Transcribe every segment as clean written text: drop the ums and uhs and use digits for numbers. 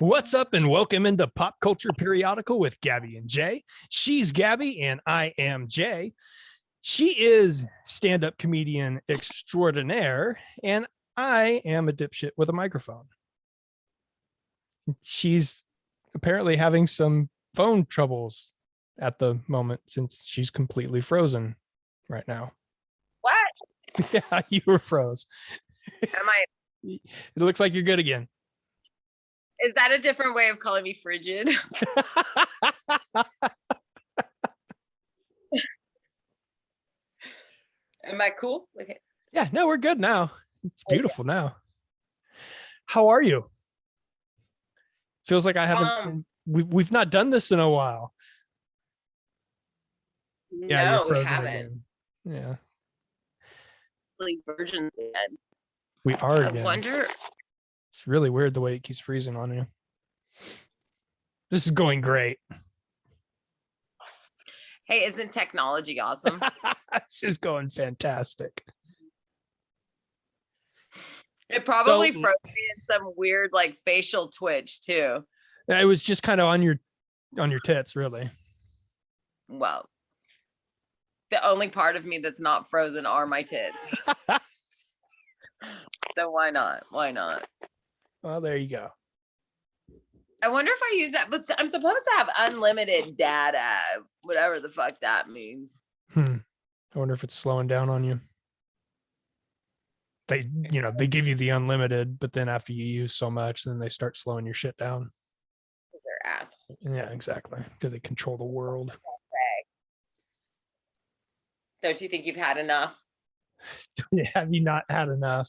What's up and welcome into Pop Culture Periodical with Gabby and Jay. She's Gabby and I am Jay. She is stand-up comedian extraordinaire and I am a dipshit with a microphone. She's apparently having some phone troubles at the moment since she's completely frozen right now. What? Yeah, you were froze. Am I? It looks like you're good again. Is that a different way of calling me frigid? Am I cool? Okay. Yeah, no, we're good now. It's beautiful now. How are you? Feels like I haven't. We've not done this in a while. Yeah, No, you're frozen we haven't. again. Yeah, Like virgins again. we are again. I wonder. It's really weird the way it keeps freezing on you. This is going great. Hey, isn't technology awesome? This is going fantastic. It probably froze me in some weird like facial twitch too. It was just kind of on your tits, really. Well, the only part of me that's not frozen are my tits. So why not? Why not? Well, there you go. I wonder if I use that, but I'm supposed to have unlimited data, whatever the fuck that means. I wonder if it's slowing down on you. They give you the unlimited, but then after you use so much, then they start slowing your shit down. They're assholes. Yeah, exactly. Because they control the world. Don't you think you've had enough? Have you not had enough?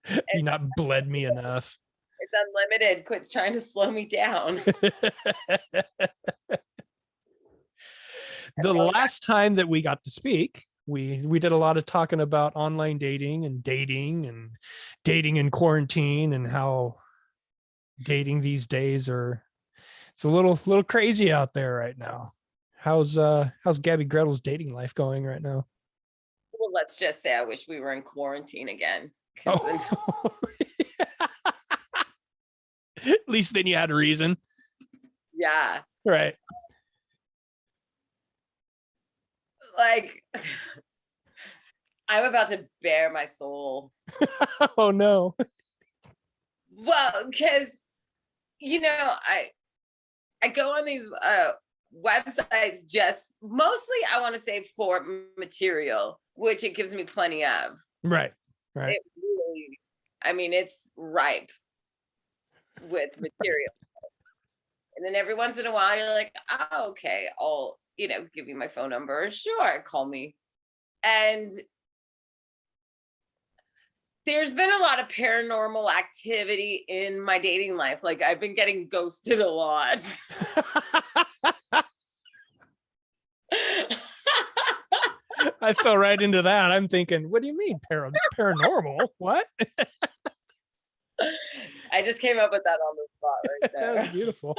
Have you not bled me enough? It's unlimited. Quit trying to slow me down. The last time that we got to speak, we did a lot of talking about online dating and dating in quarantine and how dating these days it's a little crazy out there right now. How's Gabby Gretel's dating life going right now? Well, let's just say I wish we were in quarantine again. Oh. At least then you had a reason. Yeah. Right. Like, I'm about to bare my soul. Oh no. Well, because I go on these websites just mostly I want to say for material, which it gives me plenty of. Right. It really, I mean, it's ripe with material. And then every once in a while you're like, oh, okay, I'll give you my phone number. Sure, call me. And there's been a lot of paranormal activity in my dating life. Like I've been getting ghosted a lot. I fell right into that. I'm thinking, what do you mean paranormal? What? I just came up with that on the spot right there. That was beautiful.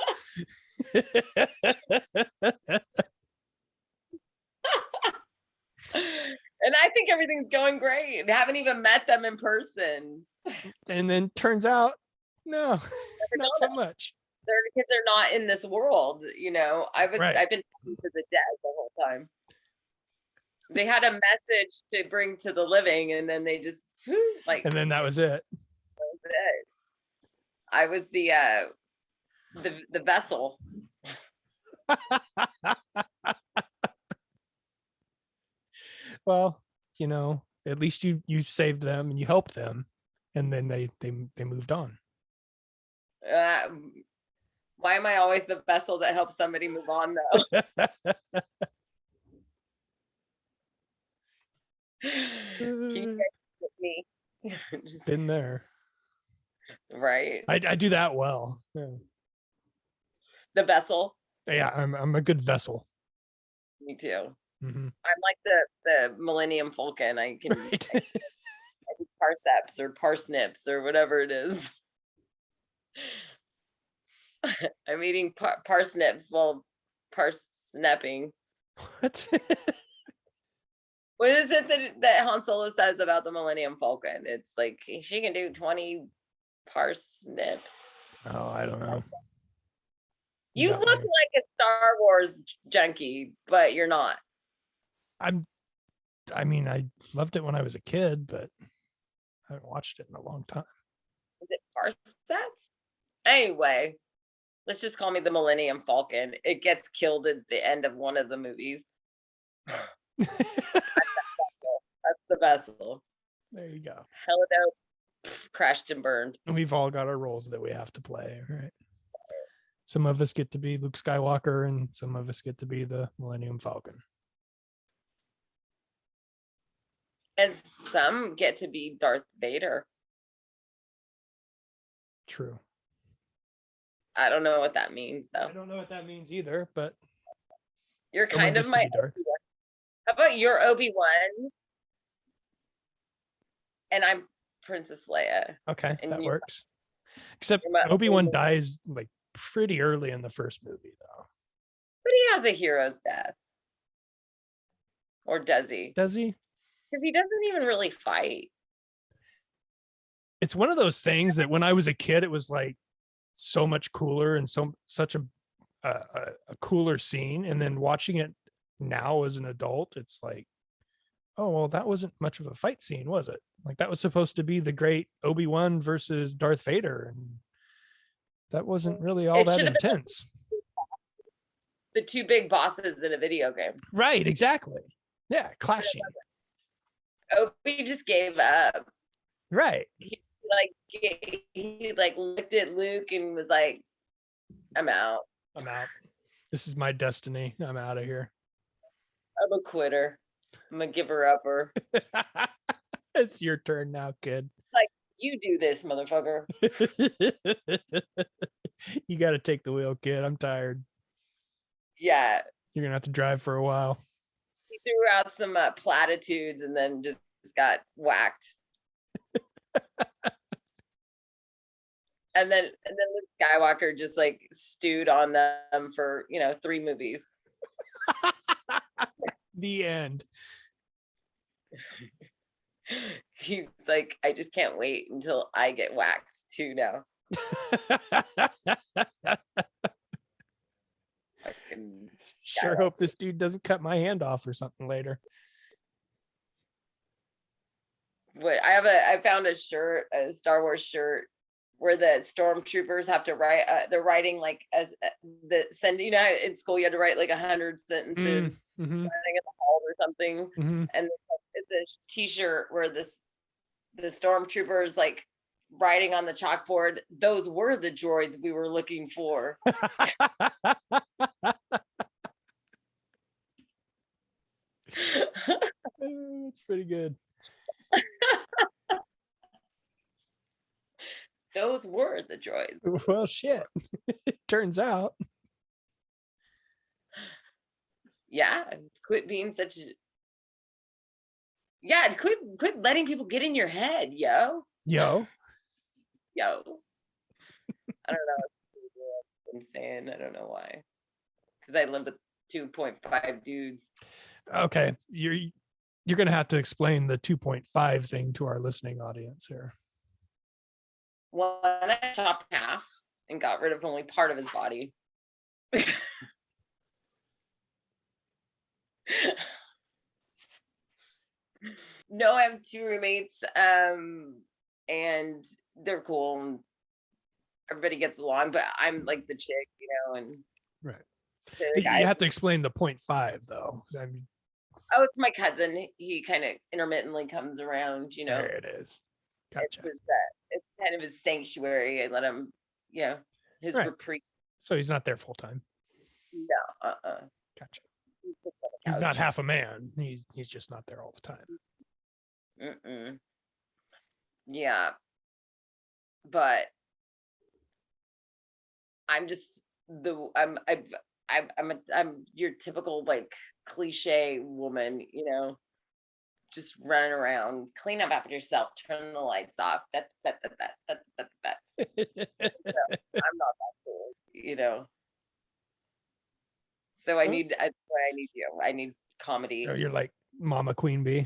And I think everything's going great. I haven't even met them in person. And then turns out, no, not so much. Because they're not in this world, I've been talking to the dead the whole time. They had a message to bring to the living, and then they just and then that was it. That was it. I was the vessel. Well, at least you saved them and you helped them, and then they moved on. Why am I always the vessel that helps somebody move on though? Can you guys with me? Been there. Right. I do that well. Yeah. The vessel. Yeah, I'm a good vessel. Me too. Mm-hmm. I'm like the Millennium Falcon. I can I do parseps or parsnips or whatever it is. I'm eating parsnips while parsnipping. What? What is it that Han Solo says about the Millennium Falcon? It's like she can do 20 parsnips. Oh, I don't know. You got look me. like a Star Wars junkie, but you're not. I mean, I loved it when I was a kid, but I haven't watched it in a long time. Is it Parsets? Anyway, let's just call me the Millennium Falcon. It gets killed at the end of one of the movies. That's the vessel. There you go. Hello, crashed and burned. We've all got our roles that we have to play, right? Some of us get to be Luke Skywalker, and some of us get to be the Millennium Falcon. And some get to be Darth Vader. True. I don't know what that means, though. I don't know what that means either, but you're kind of my Darth. How about you're Obi-Wan? And I'm Princess Leia. Okay, and that works. Except Obi-Wan dies like pretty early in the first movie, though. But he has a hero's death. Or does he? Does he? Because he doesn't even really fight. It's one of those things that when I was a kid, it was like so much cooler and such a cooler scene. And then watching it now as an adult, it's like, oh, well, that wasn't much of a fight scene, was it? Like that was supposed to be the great Obi-Wan versus Darth Vader. And that wasn't really all that intense. The two big bosses in a video game. Right, exactly. Yeah, clashing. Obi just gave up. Right. He looked at Luke and was like, I'm out. This is my destiny. I'm out of here. I'm a quitter. I'm a giver upper. It's your turn now, kid. Like, you do this, motherfucker. You got to take the wheel, kid. I'm tired. Yeah. You're going to have to drive for a while. He threw out some platitudes and then just got whacked. and then Luke Skywalker just like stewed on them for 3 movies. The end. He's like, I just can't wait until I get whacked too now. Sure hope this dude doesn't cut my hand off or something later. What I found a shirt, a Star Wars shirt, where the stormtroopers have to write. They're writing like as in school you had to write like 100 sentences running in the hall or something, and it's a T-shirt where the stormtroopers like writing on the chalkboard. Those were the droids we were looking for. That's pretty good. Those were the droids. Well, shit. It turns out. Yeah, quit being such a... Yeah, quit letting people get in your head, yo. I don't know what I'm saying. I don't know why. Because I live with 2.5 dudes. Okay, you're gonna have to explain the 2.5 thing to our listening audience here. One I chopped half and got rid of only part of his body. No, I have 2 roommates, and they're cool and everybody gets along, but I'm like the chick, and right. You have to explain the 0.5 though. I mean, oh, it's my cousin. He kind of intermittently comes around, There it is. Gotcha. It's kind of his sanctuary. I let him, his reprieve. So he's not there full time. No, Gotcha. He's not half a man. He's just not there all the time. Yeah, but I'm just I'm your typical like cliche woman, just running around, clean up after yourself, turn the lights off. That. So, I'm not that cool, So I need you. I need comedy. So you're like Mama Queen Bee.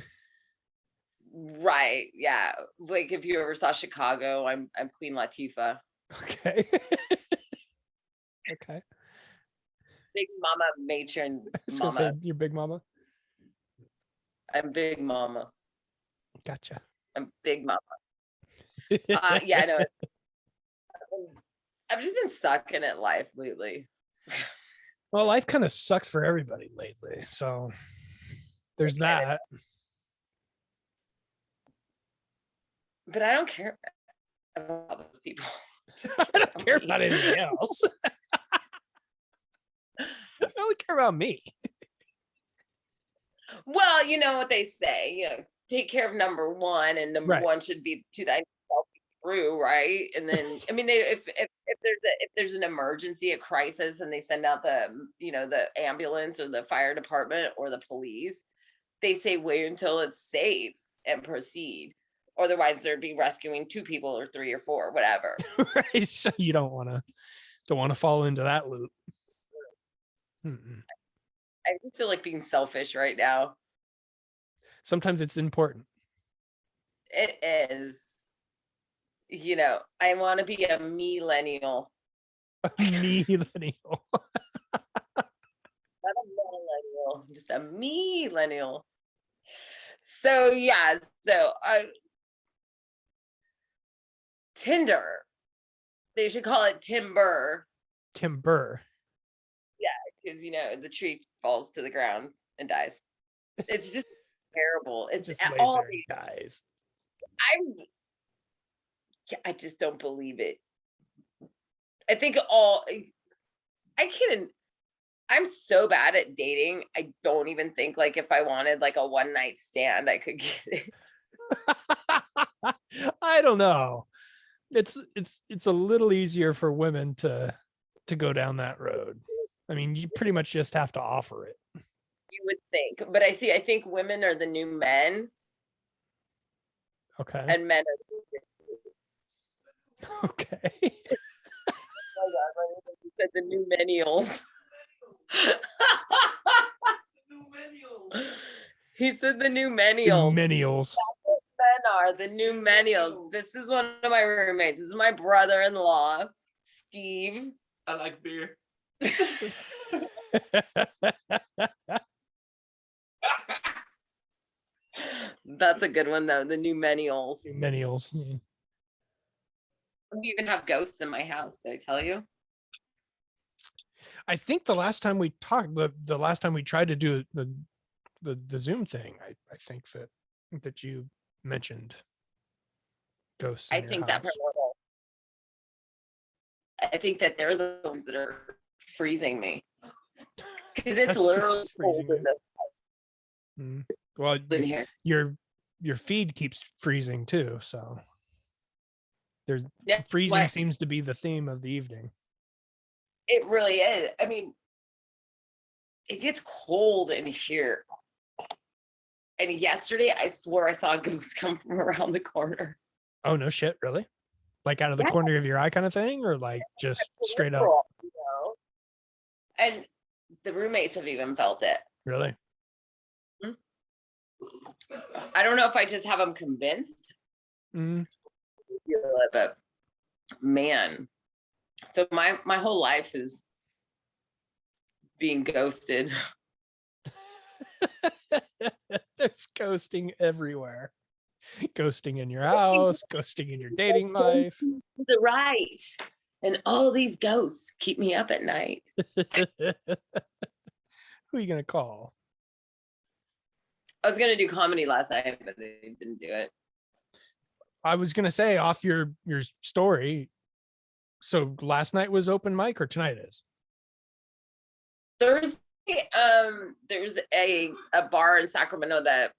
Right. Yeah. Like if you ever saw Chicago, I'm Queen Latifah. Okay. Okay. Big mama matron I was gonna say mama. your big mama. I'm big mama. Gotcha. I'm big mama. Yeah, no. I've just been sucking at life lately. Well, life kind of sucks for everybody lately. So there's that. But I don't care about those people. I don't care about anything else. I only care about me. Well, you know what they say, take care of number one, and number Right. one should be to thyself through, right? And then, I mean, if there's an emergency, a crisis, and they send out the ambulance or the fire department or the police, they say wait until it's safe and proceed. Otherwise, they'd be rescuing 2 people or 3 or 4, whatever. Right. So you don't want to fall into that loop. Mm-mm. I just feel like being selfish right now. Sometimes it's important. It is. I want to be a me-llennial. Me-llennial. Not a millennial, just a me-llennial. So yeah, Tinder. They should call it Timber. Timber. Yeah, because the tree falls to the ground and dies. It's just terrible. It's Just all lays there and dies. I just don't believe it. I think I'm so bad at dating. I don't even think like if I wanted like a one night stand, I could get it. I don't know. It's a little easier for women to go down that road. I mean, you pretty much just have to offer it. You would think, but I think women are the new men. Okay. And men are okay. Oh my God, you said the new millennials. He said the new millennials. Millennials. Men are the new millennials. This is one of my roommates. This is my brother-in-law, Steve. I like beer. That's a good one though. The new millennials. Millennials. Yeah. We even have ghosts in my house. Did I tell you? I think the last time we talked, the last time we tried to do the Zoom thing, I think that you mentioned ghosts. I think that paranormal. I think that they're the ones that are freezing me. Because it's literally cold in well, in here. Your feed keeps freezing too, so there's Yeah, freezing seems to be the theme of the evening. It really is. I mean, it gets cold in here. And yesterday, I swore I saw a ghost come from around the corner. Oh, no shit, really? Like out of the corner of your eye kind of thing, or like just straight up? And the roommates have even felt it. Really? I don't know if I just have them convinced. But man, so my whole life is being ghosted. There's ghosting everywhere. Ghosting in your house, ghosting in your dating life. The right. And all these ghosts keep me up at night. Who are you gonna call? I was gonna do comedy last night, but they didn't do it. I was gonna say off your story. So last night was open mic, or tonight is? Thursday, there's a bar in Sacramento that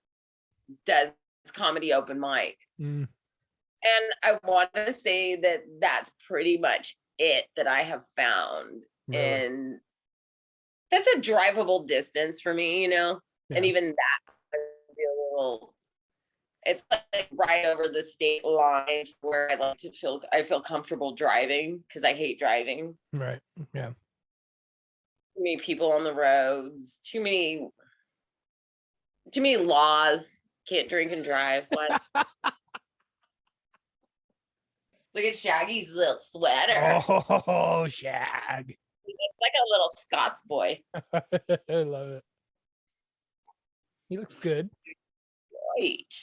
does comedy open mic. And I want to say that that's pretty much it that I have found. Really? And that's a drivable distance for me, Yeah. And even that would be a little, it's like right over the state line where I feel comfortable driving because I hate driving. Right. Yeah. Too many people on the roads, too many laws. Can't drink and drive. What? Look at Shaggy's little sweater. Oh, Shag. He looks like a little Scots boy. I love it. He looks good. Right.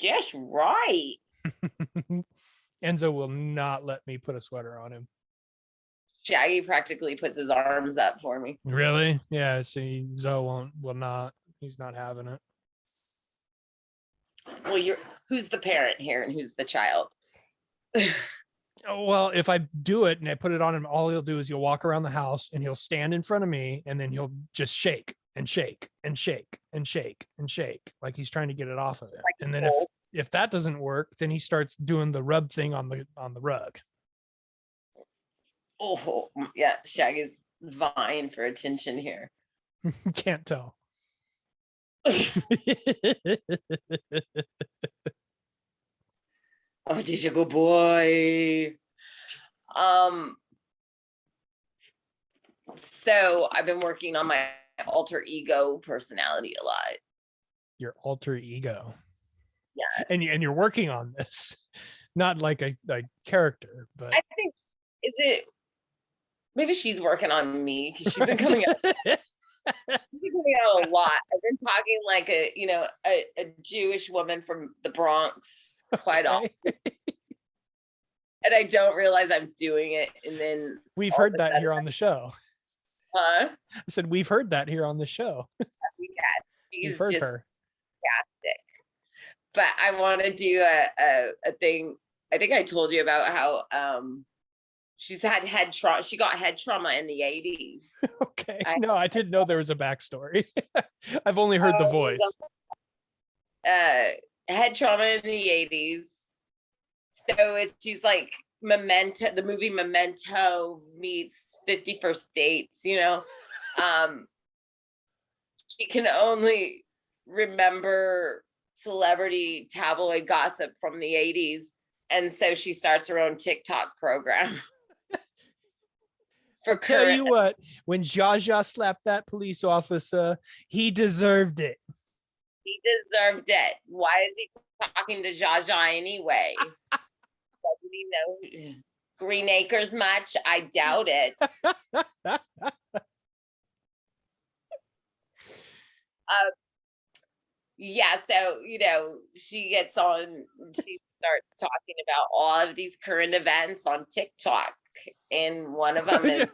Just right. Enzo will not let me put a sweater on him. Shaggy practically puts his arms up for me. Really? Yeah. See, Zoe will not. He's not having it. Well, who's the parent here and who's the child? Oh, well, if I do it and I put it on him, all he'll do is he'll walk around the house and he'll stand in front of me and then he'll just shake and shake and shake and shake and shake like he's trying to get it off of it. Like and then if that doesn't work, then he starts doing the rub thing on the rug. Oh yeah, Shaggy's vying for attention here. Can't tell. Oh, he's a good boy. So I've been working on my alter ego personality a lot. Your alter ego. Yeah. And you're working on this, not like a character, but I think maybe she's working on me because she's been coming out. She's been coming out a lot. I've been talking like a Jewish woman from the Bronx quite often. And I don't realize I'm doing it. And then we've heard that here on the show. Huh? I said, we've heard that here on the show. She's heard just her. fantastic. But I want to do a thing. I think I told you about how she's had head trauma. She got head trauma in the 80s. Okay. No, I didn't know there was a backstory. I've only heard the voice. Head trauma in the 80s. So she's like Memento, the movie Memento meets 50 First Dates, you know. She can only remember celebrity tabloid gossip from the 80s. And so she starts her own TikTok program. I'll tell you what, when Zsa Zsa slapped that police officer, he deserved it. He deserved it. Why is he talking to Zsa Zsa anyway? Doesn't he know Green Acres much? I doubt it. Yeah, so she gets on. She starts talking about all of these current events on TikTok, and one of them is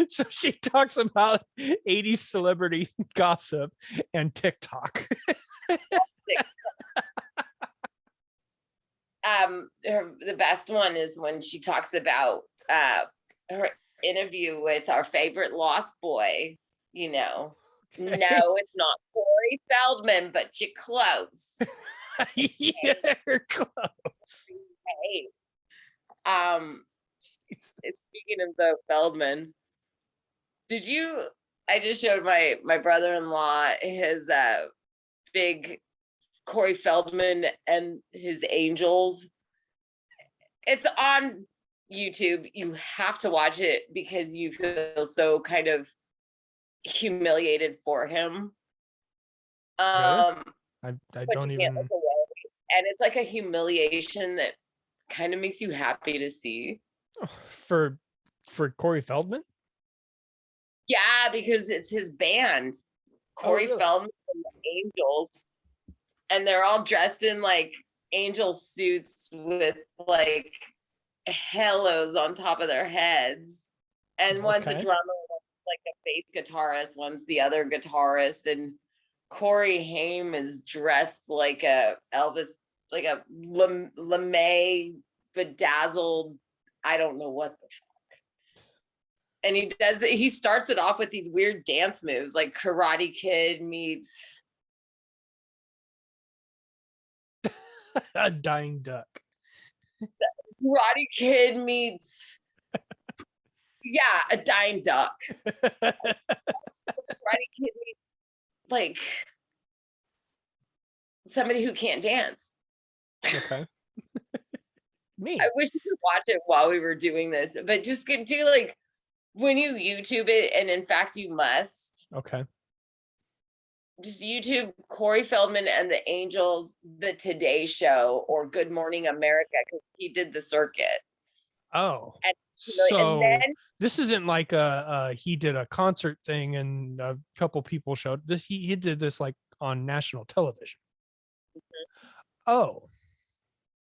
so she talks about 80s celebrity gossip and TikTok. The best one is when she talks about her interview with our favorite Lost Boy. Okay. No, it's not Corey Feldman, but you're close. You're close. Hey. Speaking of the Feldman, I just showed my brother-in-law his big Corey Feldman and his angels. It's on YouTube. You have to watch it because you feel so kind of humiliated for him. Really? I don't even. And it's like a humiliation that kind of makes you happy to see. For Corey Feldman? Yeah, because it's his band, Corey Feldman and the Angels, and they're all dressed in like angel suits with like halos on top of their heads, and one's a drummer, one's like a bass guitarist, one's the other guitarist, and Corey Haim is dressed like a Elvis, like a LeMay bedazzled, I don't know what the fuck. And he starts it off with these weird dance moves, like Karate Kid meets a dying duck. Karate Kid meets a dying duck. Karate Kid meets like somebody who can't dance. Okay. Me. I wish you could watch it while we were doing this, but just do like when you YouTube it, and in fact you must. Okay. just YouTube Corey Feldman and the Angels, the Today Show, or Good Morning America, because he did the circuit. Oh, And, so and then this isn't like he did a concert thing and a couple people showed this. He did this like on national television. Oh,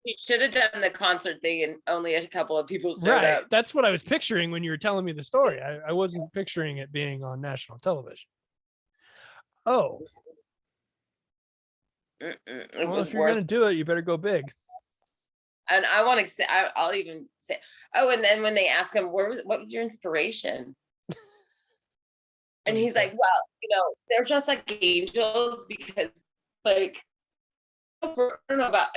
he should have done the concert thing, and only a couple of people showed right. up. That's what I was picturing when you were telling me the story. I wasn't picturing it being on national television. Oh, It well, was if you're worse. gonna do it, you better go big. And I want to say, I'll even say, oh, and then when they ask him, what was your inspiration? And he's like, well, they're just like angels, because like, I don't know about,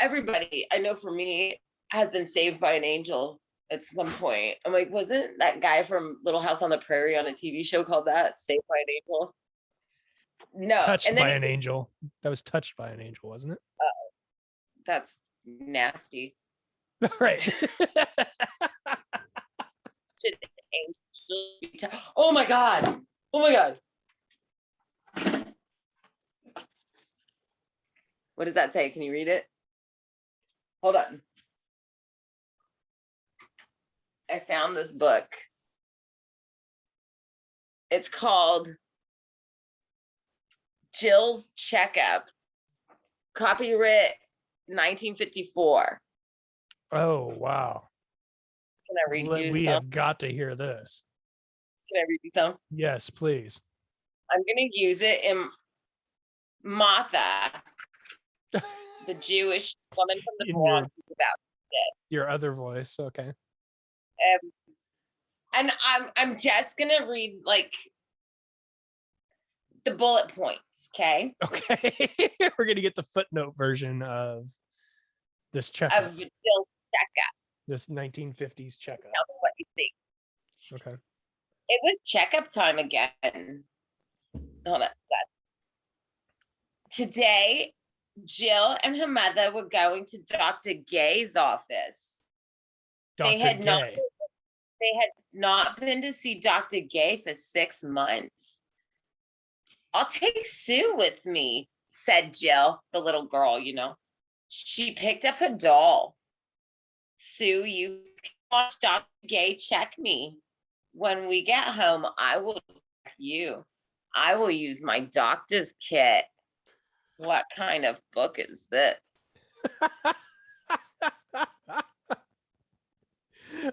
everybody I know, for me, has been saved by an angel at some point. I'm like, wasn't that guy from Little House on the Prairie on a TV show called that, Saved by an Angel? No. Touched And then by an angel. That was touched by an angel, wasn't it? that's nasty. Right. Oh my God. Oh my God. What does that say? Can you read it? Hold on. I found this book. It's called Jill's Checkup, copyright 1954. Oh, wow. Can I read you We some? have got to hear this. Can I read you some? Yes, please. I'm going to use it in Martha, the Jewish woman from the Bronx, is about it. Your other voice. Okay. And I'm just gonna read like the bullet points, okay? Okay. We're gonna get the footnote version of this checkup. Of Jill's checkup. This 1950s checkup. Tell me what you think. Okay. It was checkup time again. Hold on. Today, Jill and her mother were going to Dr. Gay's office. Dr. They had Gay. not been to see Dr. Gay for 6 months. I'll take Sue with me, said Jill, the little girl, She picked up her doll. Sue, you can watch Dr. Gay check me. When we get home, I will check you. I will use my doctor's kit. What kind of book is this?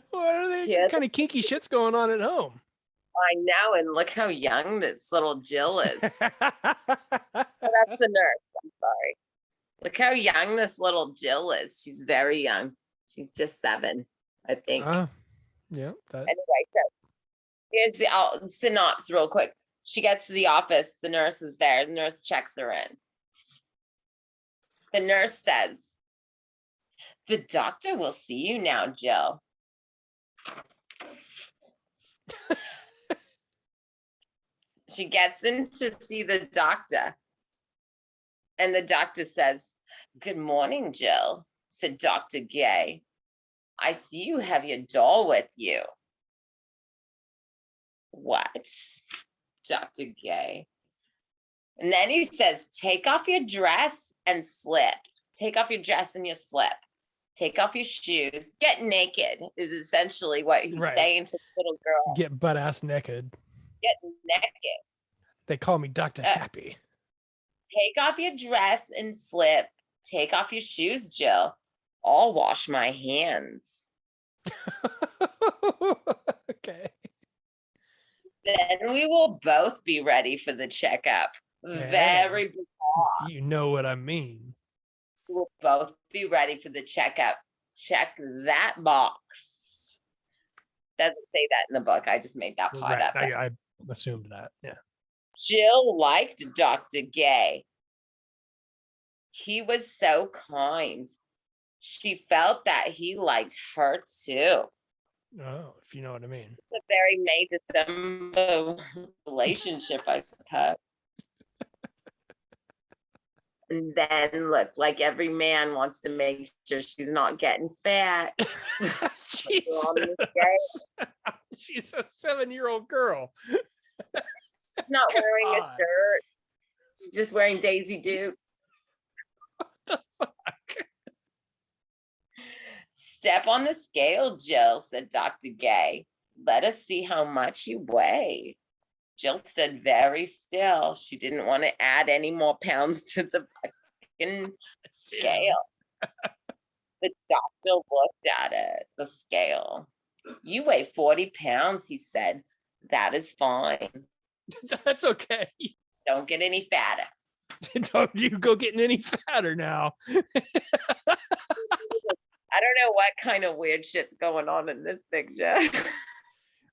What kind of kinky shit's going on at home? I know, and look how young this little Jill is. Oh, that's the nurse. I'm sorry. Look how young this little Jill is. She's very young. She's just 7, I think. Yeah. Anyway, so here's the synopsis real quick. She gets to the office. The nurse is there. The nurse checks her in. The nurse says, "The doctor will see you now, Jill." She gets in to see the doctor. And the doctor says, "Good morning, Jill," said Dr. Gay. "I see you have your doll with you." What? Dr. Gay. And then he says, "Take off your dress and slip. Take off your dress and your slip. Take off your shoes. Get naked," is essentially what he's saying to the little girl. Get butt ass naked. Get naked. They call me Dr. Happy. Take off your dress and slip. Take off your shoes, Jill. I'll wash my hands. Okay. Then we will both be ready for the checkup. Very bizarre. You know what I mean. We will both be ready for the checkup. Check that box. Doesn't say that in the book. I just made that part up. I assumed that. Yeah. Jill liked Dr. Gay. He was so kind. She felt that he liked her too. Oh, if you know what I mean. It's a very May December relationship, I suppose. And then look, like every man wants to make sure she's not getting fat. She's a 7-year-old girl. She's not wearing a shirt. just wearing Daisy Duke. Step on the scale, Jill, said Dr. Gay. Let us see how much you weigh. Jill stood very still. She didn't want to add any more pounds to the fucking scale. The doctor looked at it, the scale. You weigh 40 pounds, he said. That is fine. That's okay. Don't get any fatter. Don't you go getting any fatter now. I don't know what kind of weird shit's going on in this picture.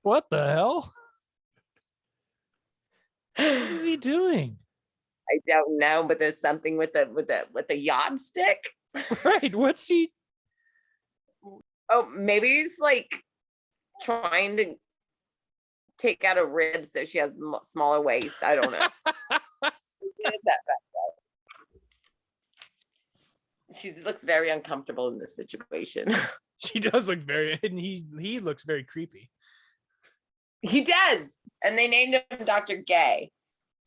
What the hell? What is he doing? I don't know, but there's something with a yardstick. Right. What's he? Oh, maybe he's like trying to take out a rib so she has smaller waist. I don't know. She looks very uncomfortable in this situation. She does look very, and he looks very creepy. He does, and they named him Dr. Gay.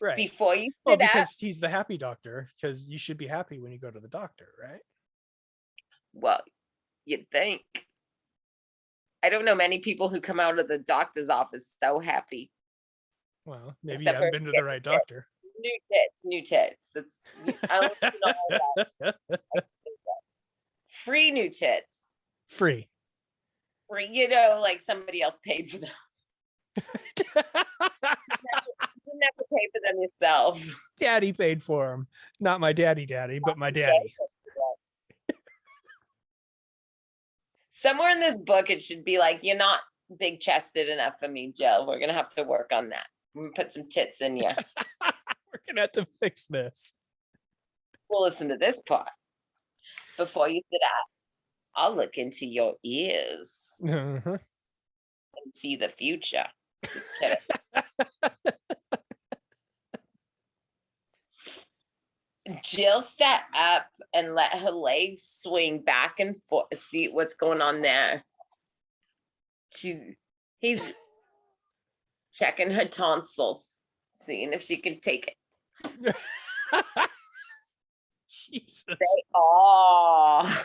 Right. Before you well, because he's the happy doctor, because you should be happy when you go to the doctor, right? Well, you'd think. I don't know many people who come out of the doctor's office so happy. Well, maybe Except you haven't been to the right doctor. New tits. I don't know that. Free new tits. Free. Free, you know, like somebody else paid for them. You didn't have to pay for them yourself. Daddy paid for them. Not my daddy, but my daddy. Somewhere in this book, it should be like, you're not big chested enough for me, Jill. We're going to have to work on that. I'm going to put some tits in you. We're going to have to fix this. We'll listen to this part. Before you sit up, I'll look into your ears and see the future. Just kidding. Jill sat up and let her legs swing back and forth. See what's going on there. He's checking her tonsils, seeing if she can take it. Jesus.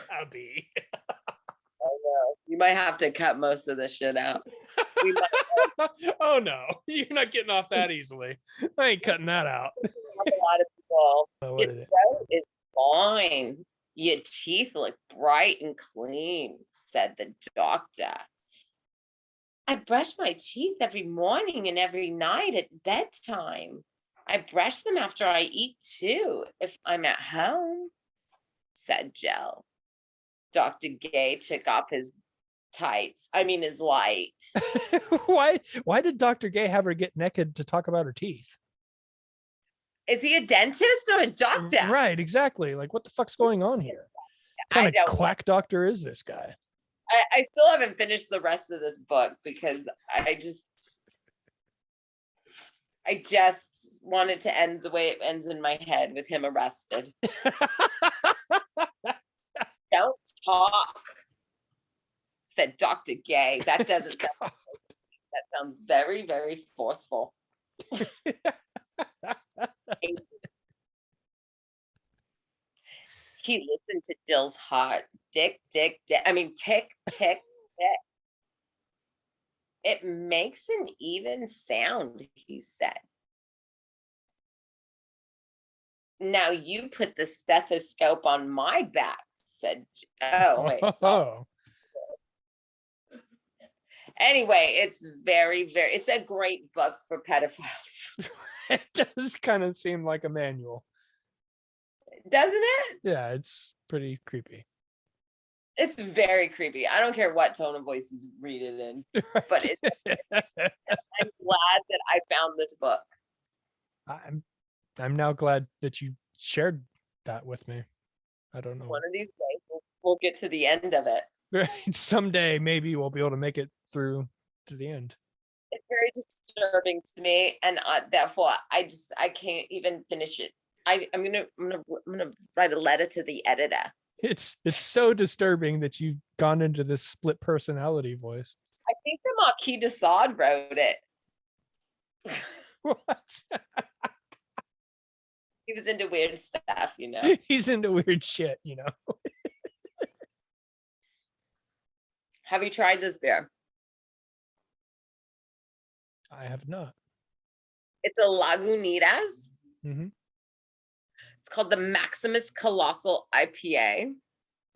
Gabby. I know. You might have to cut most of this shit out. Oh no, you're not getting off that easily. I ain't cutting that out. A lot of people. Your throat is fine. Your teeth look bright and clean, said the doctor. I brush my teeth every morning and every night at bedtime. I brush them after I eat too, if I'm at home, said Jill. Dr. Gay took off his his light. Why did Dr. Gay have her get naked to talk about her teeth? Is he a dentist or a doctor? Right, exactly. Like, what the fuck's going on here? What kind of quack doctor is this guy? I still haven't finished the rest of this book because I just wanted to end the way it ends in my head with him arrested. Don't talk, said Dr. Gay. That doesn't sound that sounds very, very forceful. He listened to Jill's heart. Tick, tick, tick. Tick, tick, tick. It makes an even sound, he said. Now you put the stethoscope on my back, said, oh, wait. Oh. Anyway, it's it's a great book for pedophiles. It does kind of seem like a manual. Doesn't it? Yeah, it's pretty creepy. It's very creepy. I don't care what tone of voice you read it in, right. But I'm glad that I found this book. I'm now glad that you shared that with me. I don't know. One of these days we'll get to the end of it. Right. Someday maybe we'll be able to make it through to the end. It's very disturbing to me, and therefore I can't even finish it. I'm gonna write a letter to the editor. It's so disturbing that you've gone into this split personality voice. I think the Marquis de Sade wrote it. What? He was into weird stuff, you know. He's into weird shit, you know. Have you tried this beer? I have not. It's a Lagunitas. Mm-hmm. It's called the Maximus Colossal IPA.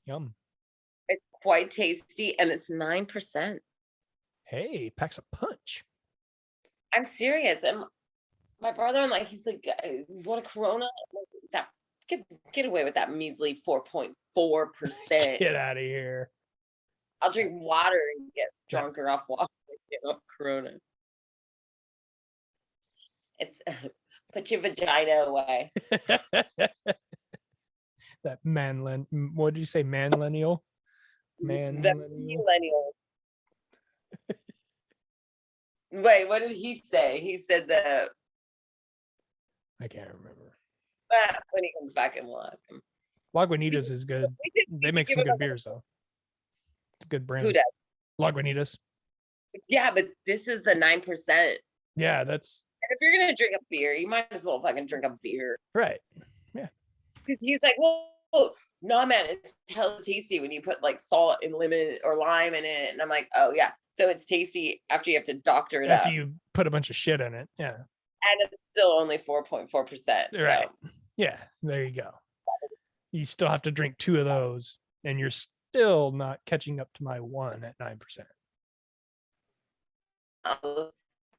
Yum. It's quite tasty, and it's 9%. Hey, packs a punch. I'm serious. And my brother-in-law, he's like, what a Corona? That get away with that measly 4.4%. Get out of here. I'll drink water and get drunker off water than get off Corona. It's put your vagina away. That what did you say? Me-llennial? The Me-llennial. Me-llennial. Wait, what did he say? He said that I can't remember. when he comes back and we'll ask him. Lagunitas is good. They make some good beers though. It's a good brand. Who does? Lagunitas. Yeah, but this is the 9%. Yeah, that's. And if you're gonna drink a beer, you might as well fucking drink a beer. Right. Yeah. Because he's like, well, no, man, it's hella tasty when you put like salt and lemon or lime in it. And I'm like, oh yeah. So it's tasty after you have to doctor it After up. you put a bunch of shit in it. Yeah. And it's still only 4.4%. Right. So. Yeah. There you go. You still have to drink 2 of those, and you're still not catching up to my 1 at 9%. I'll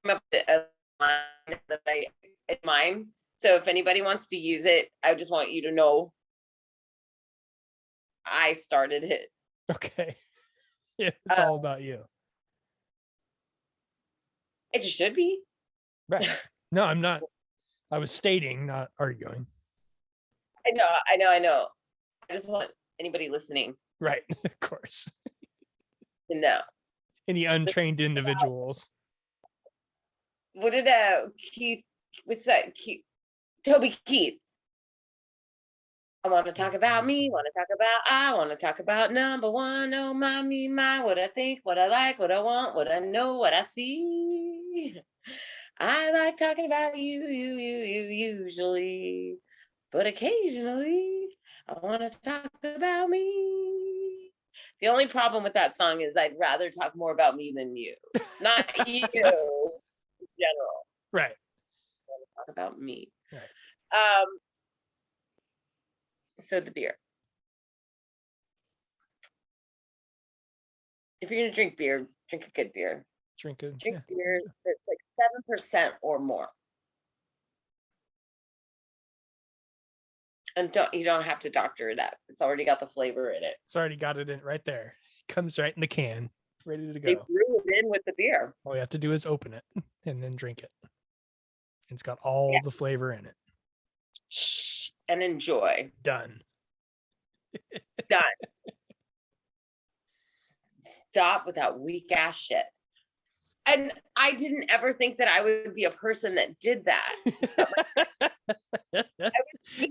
come up with a line that I in mind. So if anybody wants to use it, I just want you to know I started it. Okay. Yeah, it's all about you. It should be. Right. No, I'm not. I was stating, not arguing. I know. I just want anybody listening. Right. Of course. To know. Any untrained individuals. What did Keith, what's that? Toby Keith. I want to talk about me, I want to talk about number one. Oh, my, what I think, what I like, what I want, what I know, what I see. I like talking about you usually, but occasionally I want to talk about me. The only problem with that song is I'd rather talk more about me than you, not you in general. Right. I want to talk about me. Right. So the beer. If you're gonna drink beer, drink a good beer. Drink beer that's like 7% or more. And you don't have to doctor it up. It's already got the flavor in it. It's already got it in right there. It comes right in the can, ready to go. They brew it in with the beer. All you have to do is open it and then drink it. It's got all the flavor in it. Shh, and enjoy. Done. Stop with that weak ass shit. And I didn't ever think that I would be a person that did that.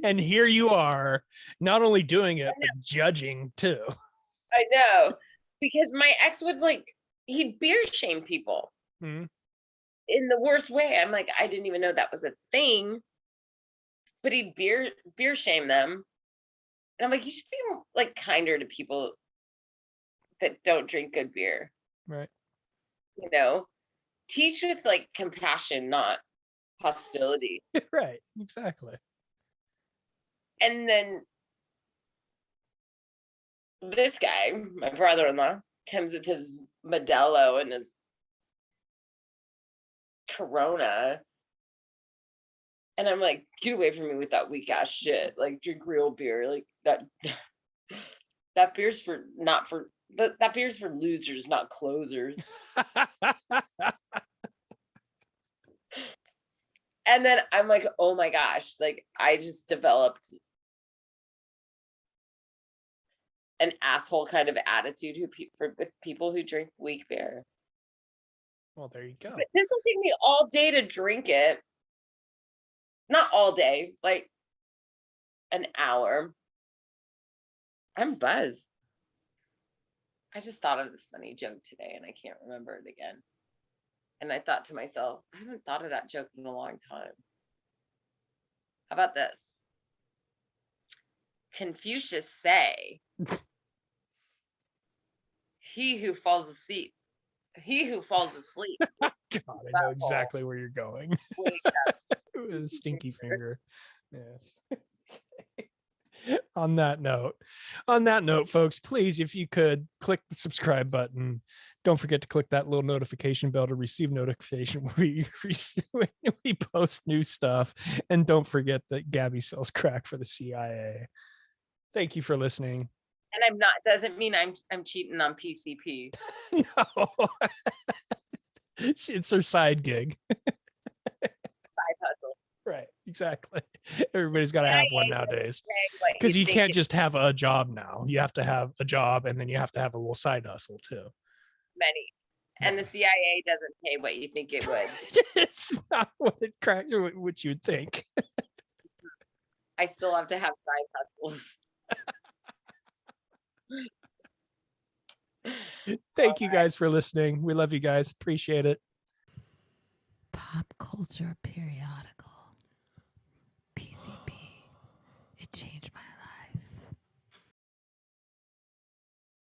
And here you are, not only doing it, but judging too. I know. Because my ex would he'd beer shame people in the worst way. I'm like, I didn't even know that was a thing. But he'd beer shame them. And I'm like, you should be kinder to people that don't drink good beer. Right. You know, teach with compassion, not hostility. Right. Exactly. And then this guy, my brother-in-law, comes with his Modelo and his Corona. And I'm like, get away from me with that weak ass shit. Drink real beer. That beer's for that beer's for losers, not closers. And then I'm like, oh my gosh, I just developed an asshole kind of attitude with people who drink weak beer. Well, there you go. But this will take me all day to drink it. Not all day, an hour. I'm buzzed. I just thought of this funny joke today and I can't remember it again. And I thought to myself, I haven't thought of that joke in a long time. How about this? Confucius say? He who falls asleep. God, I know exactly where you're going. With a stinky finger. Yes. On that note, folks, please, if you could click the subscribe button. Don't forget to click that little notification bell to receive notification when we post new stuff. And don't forget that Gabby sells crack for the CIA. Thank you for listening. And I'm not, doesn't mean I'm cheating on PCP. No. It's her side gig. Side hustle. Right, exactly. Everybody's got to have one nowadays, Because because you can't just have a job now. You have to have a job, and then you have to have a little side hustle too. Many. And the CIA doesn't pay what you think it would. It's not what what you would think. I still have to have side hustles. Thank you guys for listening. We love you guys. Appreciate it. Pop Culture Periodical.